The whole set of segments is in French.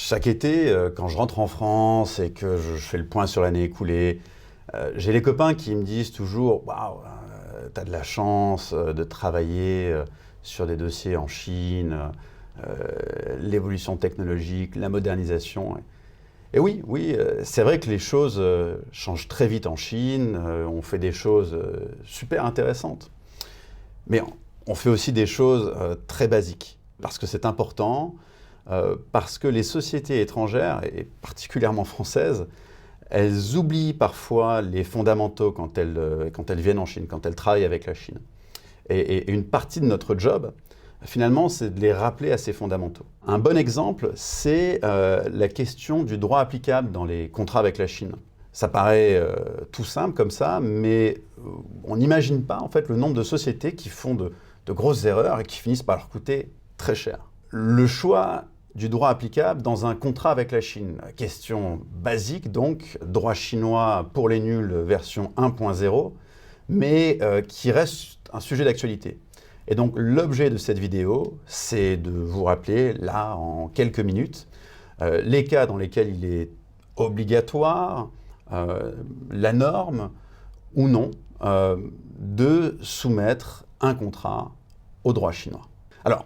Chaque été, quand je rentre en France et que je fais le point sur l'année écoulée, j'ai les copains qui me disent toujours «Waouh, t'as de la chance de travailler sur des dossiers en Chine, l'évolution technologique, la modernisation». Et oui, oui, c'est vrai que les choses changent très vite en Chine, on fait des choses super intéressantes. Mais on fait aussi des choses très basiques, parce que c'est important, parce que les sociétés étrangères, et particulièrement françaises, elles oublient parfois les fondamentaux quand elles viennent en Chine, quand elles travaillent avec la Chine. Et une partie de notre job, finalement, c'est de les rappeler à ces fondamentaux. Un bon exemple, c'est la question du droit applicable dans les contrats avec la Chine. Ça paraît tout simple comme ça, mais on n'imagine pas en fait le nombre de sociétés qui font de grosses erreurs et qui finissent par leur coûter très cher. Le choix du droit applicable dans un contrat avec la Chine. Question basique donc, droit chinois pour les nuls version 1.0, mais qui reste un sujet d'actualité. Et donc l'objet de cette vidéo, c'est de vous rappeler, là, en quelques minutes, les cas dans lesquels il est obligatoire, la norme ou non, de soumettre un contrat au droit chinois. Alors,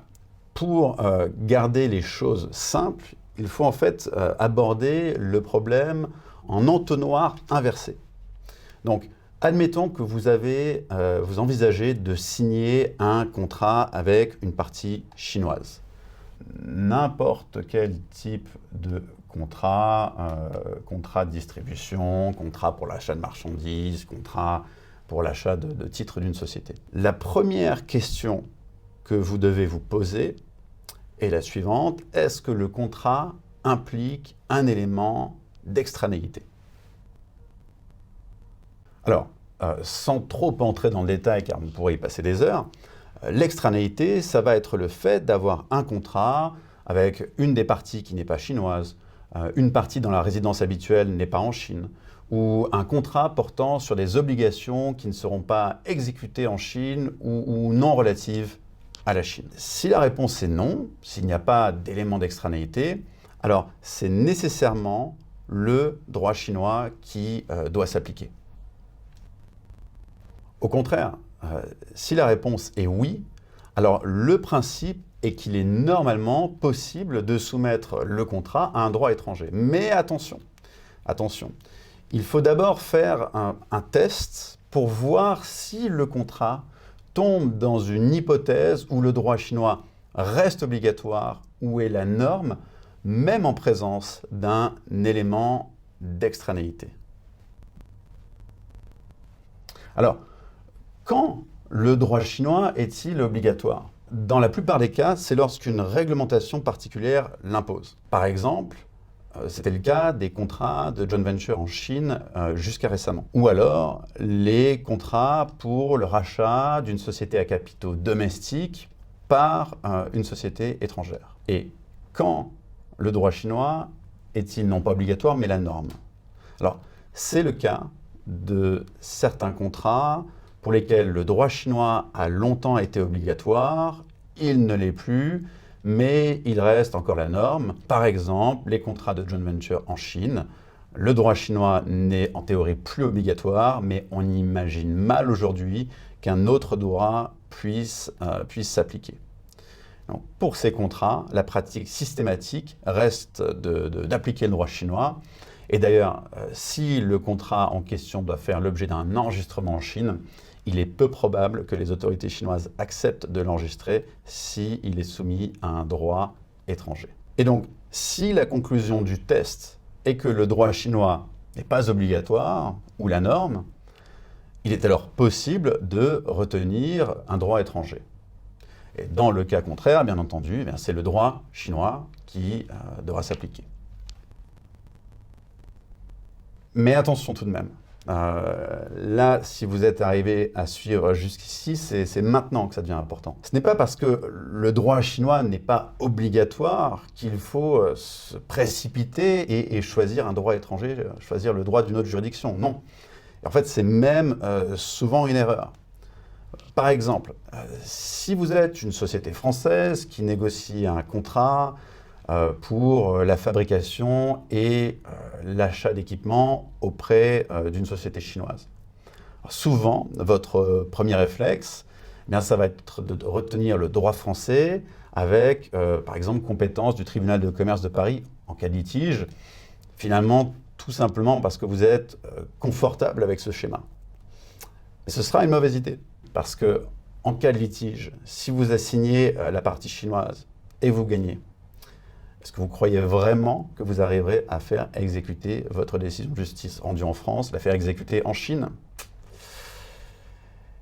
pour garder les choses simples, il faut en fait aborder le problème en entonnoir inversé. Donc, admettons que vous envisagez de signer un contrat avec une partie chinoise. N'importe quel type de contrat, contrat de distribution, contrat pour l'achat de marchandises, contrat pour l'achat de titres d'une société. La première question que vous devez vous poser est la suivante: est-ce que le contrat implique un élément d'extranéité? Alors, sans trop entrer dans le détail, car on pourrait y passer des heures, l'extranéité, ça va être le fait d'avoir un contrat avec une des parties qui n'est pas chinoise, une partie dont la résidence habituelle n'est pas en Chine, ou un contrat portant sur des obligations qui ne seront pas exécutées en Chine ou non relatives à la Chine. Si la réponse est non, s'il n'y a pas d'élément d'extranéité, alors c'est nécessairement le droit chinois qui doit s'appliquer. Au contraire, si la réponse est oui, alors le principe est qu'il est normalement possible de soumettre le contrat à un droit étranger. Mais attention, attention, il faut d'abord faire un test pour voir si le contrat tombe dans une hypothèse où le droit chinois reste obligatoire, où est la norme, même en présence d'un élément d'extranéité. Alors, quand le droit chinois est-il obligatoire? Dans la plupart des cas, c'est lorsqu'une réglementation particulière l'impose. Par exemple, c'était le cas des contrats de joint venture en Chine jusqu'à récemment. Ou alors, les contrats pour le rachat d'une société à capitaux domestiques par une société étrangère. Et quand le droit chinois est-il non pas obligatoire, mais la norme? Alors, c'est le cas de certains contrats pour lesquels le droit chinois a longtemps été obligatoire, il ne l'est plus, mais il reste encore la norme. Par exemple, les contrats de joint venture en Chine, le droit chinois n'est en théorie plus obligatoire, mais on imagine mal aujourd'hui qu'un autre droit puisse s'appliquer. Donc, pour ces contrats, la pratique systématique reste d'appliquer le droit chinois. Et d'ailleurs, si le contrat en question doit faire l'objet d'un enregistrement en Chine, il est peu probable que les autorités chinoises acceptent de l'enregistrer s'il est soumis à un droit étranger. Et donc, si la conclusion du test est que le droit chinois n'est pas obligatoire, ou la norme, il est alors possible de retenir un droit étranger. Et dans le cas contraire, bien entendu, c'est le droit chinois qui devra s'appliquer. Mais attention tout de même. Là, si vous êtes arrivé à suivre jusqu'ici, c'est maintenant que ça devient important. Ce n'est pas parce que le droit chinois n'est pas obligatoire qu'il faut se précipiter et choisir un droit étranger, choisir le droit d'une autre juridiction. Non. En fait, c'est même souvent une erreur. Par exemple, si vous êtes une société française qui négocie un contrat pour la fabrication et l'achat d'équipements auprès d'une société chinoise. Alors, souvent, votre premier réflexe, eh bien, ça va être de retenir le droit français avec, par exemple, compétence du tribunal de commerce de Paris en cas de litige, finalement, tout simplement parce que vous êtes confortable avec ce schéma. Et ce sera une mauvaise idée, parce que en cas de litige, si vous assignez la partie chinoise et vous gagnez, est-ce que vous croyez vraiment que vous arriverez à faire exécuter votre décision de justice rendue en France, la faire exécuter en Chine?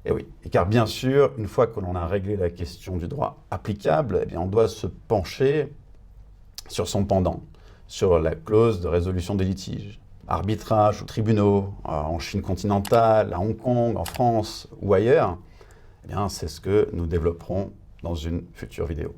Et oui, car bien sûr, une fois que l'on a réglé la question du droit applicable, eh bien, on doit se pencher sur son pendant, sur la clause de résolution des litiges. Arbitrage ou tribunaux, en Chine continentale, à Hong Kong, en France ou ailleurs, eh bien, c'est ce que nous développerons dans une future vidéo.